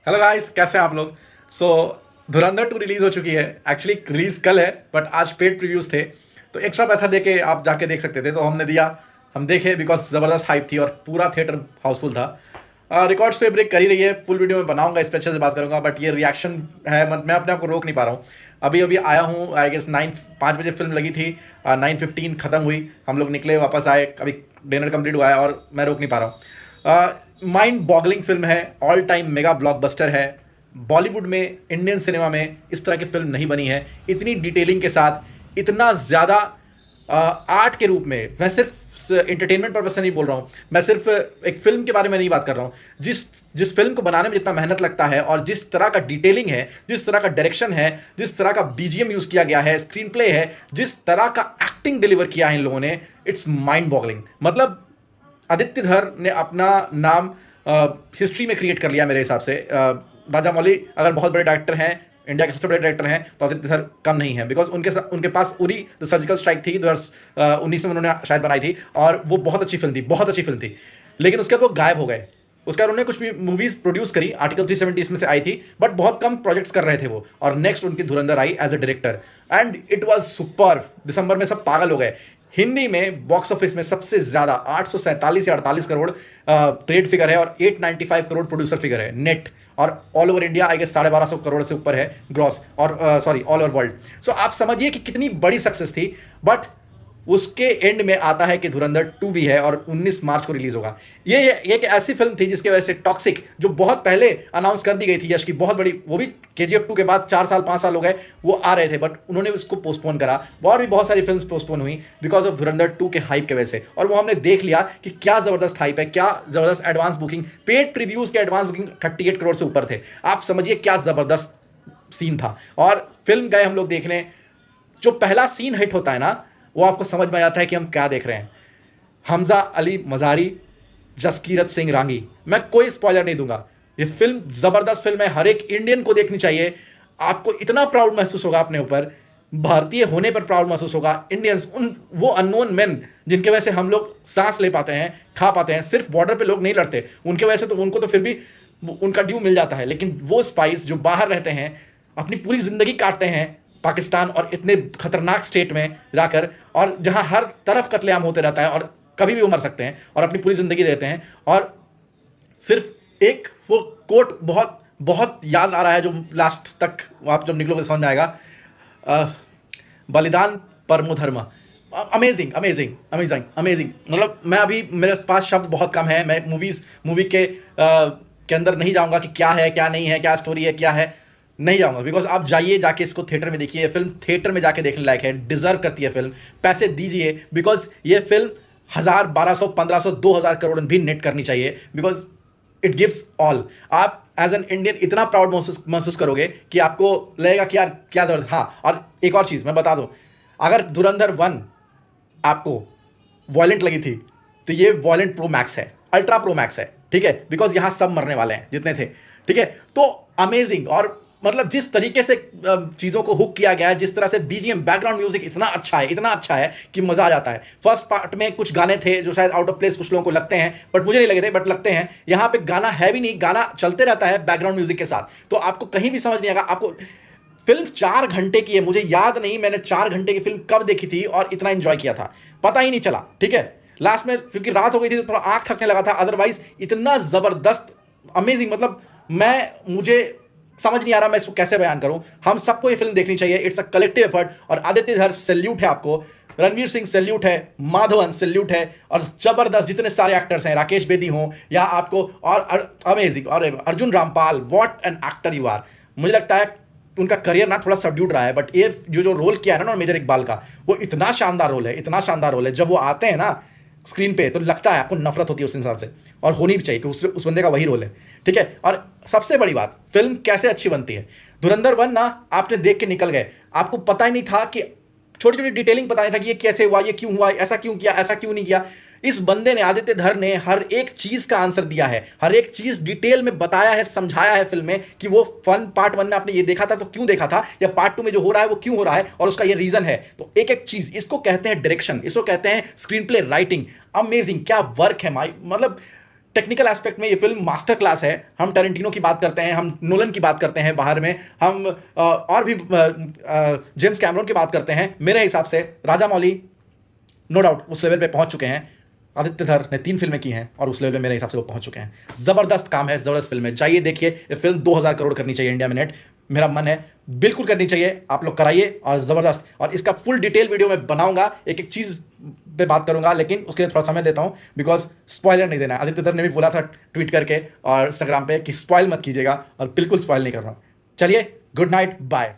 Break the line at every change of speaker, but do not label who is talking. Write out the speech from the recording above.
Hello guys, कैसे हैं आप लोग। सो धुरंधर 2 रिलीज हो चुकी है। एक्चुअली रिलीज कल है, बट आज पेड प्रीव्यूज थे तो एक्स्ट्रा पैसा दे के आप जाके देख सकते थे, तो हमने दिया। हम देखे बिकॉज ज़बरदस्त हाइप थी और पूरा थिएटर हाउसफुल था। रिकॉर्ड से ब्रेक कर ही रही है। फुल वीडियो में बनाऊंगा, इस पे अच्छे से बात करूंगा, बट ये रिएक्शन है, मैं अपने आप को रोक नहीं पा रहा हूँ। अभी अभी आया हूँ, आई गेस 5 बजे फिल्म लगी थी, 9:15 ख़त्म हुई, हम लोग निकले, वापस आए, अभी डिनर कंप्लीट हुआ है और मैं रोक नहीं पा रहा हूँ। माइंड बॉगलिंग फिल्म है, ऑल टाइम मेगा ब्लॉकबस्टर है। बॉलीवुड में, इंडियन सिनेमा में इस तरह की फिल्म नहीं बनी है, इतनी डिटेलिंग के साथ, इतना ज़्यादा आर्ट के रूप में। मैं सिर्फ एंटरटेनमेंट पर्पज से नहीं बोल रहा हूँ, मैं सिर्फ एक फिल्म के बारे में नहीं बात कर रहा हूँ। जिस जिस फिल्म को बनाने में जितना मेहनत लगता है और जिस तरह का डिटेलिंग है, जिस तरह का डायरेक्शन है, जिस तरह का बीजीएम यूज़ किया गया है, स्क्रीन प्ले है, जिस तरह का एक्टिंग डिलीवर किया है इन लोगों ने, इट्स माइंड बॉगलिंग। मतलब आदित्य धर ने अपना नाम हिस्ट्री में क्रिएट कर लिया मेरे हिसाब से। राजा मौली अगर बहुत बड़े डायरेक्टर हैं, इंडिया के सबसे बड़े डायरेक्टर हैं, तो आदित्य धर कम नहीं है। बिकॉज उनके पास उरी द सर्जिकल स्ट्राइक थी, 2019 में उन्होंने शायद बनाई थी, और वो बहुत अच्छी फिल्म थी, बहुत अच्छी फिल्म थी। लेकिन उसके बाद वो गायब हो गए। उसके बाद उन्होंने कुछ भी मूवीज प्रोड्यूस करी, आर्टिकल 370 इसमें से आई थी, बट बहुत कम प्रोजेक्ट्स कर रहे थे वो। और नेक्स्ट उनकी Dhurandhar I as a director, and it was super. दिसंबर में सब पागल हो गए। हिंदी में बॉक्स ऑफिस में सबसे ज्यादा 847 या 48 करोड़ ट्रेड फिगर है और 895 करोड़ प्रोड्यूसर फिगर है नेट। और all over India I guess 1250 crore से ऊपर है ग्रॉस, और sorry all over world. So आप समझिए कि कितनी बड़ी सक्सेस थी। बट उसके एंड में आता है कि धुरंधर 2 भी है और 19 मार्च को रिलीज होगा। ये एक ऐसी फिल्म थी जिसकी वजह से टॉक्सिक, जो बहुत पहले अनाउंस कर दी गई थी, यश की बहुत बड़ी, वो भी केजीएफ 2 के बाद 4 साल 5 साल हो गए, वो आ रहे थे, बट उन्होंने उसको पोस्टपोन करा। और भी बहुत सारी फिल्म्स पोस्टपोन हुई बिकॉज ऑफ धुरंधर 2 के हाइप के वजह से। और वो हमने देख लिया कि क्या जबरदस्त हाइप है, क्या जबरदस्त एडवांस बुकिंग, पेड प्रीव्यूज के एडवांस बुकिंग 38 करोड़ से ऊपर थे। आप समझिए क्या जबरदस्त सीन था। और फिल्म गए हम लोग देखने, जो पहला सीन हिट होता है ना, वो आपको समझ में आता है कि हम क्या देख रहे हैं। हमजा अली मज़ारी, जसकीरत सिंह रांगी। मैं कोई स्पॉइलर नहीं दूंगा, ये फिल्म जबरदस्त फिल्म है, हर एक इंडियन को देखनी चाहिए। आपको इतना प्राउड महसूस होगा अपने ऊपर, भारतीय होने पर प्राउड महसूस होगा। इंडियंस, वो अननोन मैन जिनके वजह से हम लोग सांस ले पाते हैं, खा पाते हैं। सिर्फ बॉर्डर पे लोग नहीं लड़ते, उनके वजह से तो उनको तो फिर भी उनका ड्यू मिल जाता है। लेकिन वो स्पाइस जो बाहर रहते हैं, अपनी पूरी जिंदगी काटते हैं पाकिस्तान और इतने खतरनाक स्टेट में जाकर, और जहां हर तरफ कत्लेआम होते रहता है और कभी भी वो मर सकते हैं, और अपनी पूरी जिंदगी देते हैं। और सिर्फ एक वो कोट बहुत बहुत याद आ रहा है, जो लास्ट तक आप जब निकलोगे समझ में आएगा। बलिदान परमो धर्म। Amazing amazing amazing amazing. मतलब मैं अभी, मेरे पास शब्द बहुत कम है, मैं मूवी के अंदर नहीं जाऊंगा कि क्या है, क्या नहीं है, क्या स्टोरी है, क्या है, नहीं जाऊंगा। बिकॉज आप जाइए, जाके इसको थिएटर में देखिए। फिल्म थिएटर में जाके देखने लायक है, डिजर्व करती है फिल्म। पैसे दीजिए, बिकॉज ये फिल्म 1000, 1200, 1500, 2000 करोड़ भी नेट करनी चाहिए, बिकॉज इट गिव्स ऑल। आप एज एन इंडियन इतना प्राउड महसूस करोगे कि आपको लगेगा कि यार क्या जबरदस्त। हाँ, और एक और चीज़ मैं बता दूं, अगर धुरंधर 1 आपको वॉयलेंट लगी थी, तो ये वॉयलेंट प्रो मैक्स है, अल्ट्रा प्रो मैक्स है, ठीक है। बिकॉज यहां सब मरने वाले हैं जितने थे, ठीक है। तो अमेजिंग। और मतलब जिस तरीके से चीज़ों को हुक किया गया है, जिस तरह से बीजीएम, बैकग्राउंड म्यूजिक इतना अच्छा है, इतना अच्छा है कि मज़ा आ जाता है। फर्स्ट पार्ट में कुछ गाने थे जो शायद आउट ऑफ प्लेस कुछ लोगों को लगते हैं, बट मुझे नहीं लगे थे, बट लगते हैं। यहाँ पे गाना है भी नहीं, गाना चलते रहता है बैकग्राउंड म्यूजिक के साथ, तो आपको कहीं भी समझ नहीं आएगा। आपको फिल्म 4 घंटे की है, मुझे याद नहीं मैंने 4 घंटे की फिल्म कब देखी थी और इतना एंजॉय किया था, पता ही नहीं चला, ठीक है। लास्ट में क्योंकि रात हो गई थी तो थोड़ा आंख थकने लगा था, अदरवाइज इतना जबरदस्त अमेजिंग। मतलब मुझे समझ नहीं आ रहा मैं इसको कैसे बयान करूं। हम सबको ये फिल्म देखनी चाहिए, इट्स अ कलेक्टिव एफर्ट। और आदित्य धर सैल्यूट है आपको, रणवीर सिंह सैल्यूट है, माधवन सैल्यूट है, और जबरदस्त जितने सारे एक्टर्स हैं, राकेश बेदी हो या आपको, और अमेजिंग, और Arjun Rampal, what an actor you are. मुझे लगता है उनका करियर ना थोड़ा सबड्यूड रहा है, बट ये जो रोल किया है ना मेजर इकबाल का, वो इतना शानदार रोल है, इतना शानदार रोल है। जब वो आते हैं ना स्क्रीन पे तो लगता है आपको नफरत होती है उस इंसान से, और होनी भी चाहिए कि उस बंदे का वही रोल है, ठीक है। और सबसे बड़ी बात, फिल्म कैसे अच्छी बनती है। धुरंधर 1 ना आपने देख के निकल गए, आपको पता ही नहीं था कि, छोटी छोटी डिटेलिंग पता नहीं था कि ये कैसे हुआ, ये क्यों हुआ, ऐसा क्यों किया, ऐसा क्यों नहीं किया। इस बंदे ने, आदित्य धर ने, हर एक चीज का आंसर दिया है, हर एक चीज डिटेल में बताया है, समझाया है फिल्म में कि वो पार्ट 1 में आपने ये देखा था तो क्यों देखा था, या पार्ट 2 में जो हो रहा है वो क्यों हो रहा है, और उसका ये रीजन है। तो एक एक चीज, इसको कहते हैं डायरेक्शन, इसको कहते हैं स्क्रीन प्ले राइटिंग। अमेजिंग, क्या वर्क है मतलब टेक्निकल एस्पेक्ट में ये फिल्म मास्टर क्लास है। हम टैरेंटिनो की बात करते हैं, हम नोलन की बात करते हैं बाहर में, हम और भी जेम्स कैमरन की बात करते हैं। मेरे हिसाब से राजा मौली नो डाउट उस लेवल पे पहुंच चुके हैं। आदित्य धर ने 3 फिल्में की हैं और उस लेवल पे मेरे हिसाब से वो पहुंच चुके हैं। ज़बरदस्त काम है, ज़बरदस्त फिल्म है, जाइए देखिए। ये फिल्म 2000 करोड़ करनी चाहिए इंडिया में नेट, मेरा मन है बिल्कुल करनी चाहिए। आप लोग कराइए और ज़बरदस्त। और इसका फुल डिटेल वीडियो मैं बनाऊंगा, एक एक चीज़ पे बात करूंगा, लेकिन उसके लिए थोड़ा समय देता हूं बिकॉज स्पॉइलर नहीं देना है। आदित्य धर ने भी बोला था ट्वीट करके और इंस्टाग्राम पे कि स्पॉइल मत कीजिएगा, और बिल्कुल स्पॉइल नहीं कर रहा हूं। चलिए, गुड नाइट, बाय।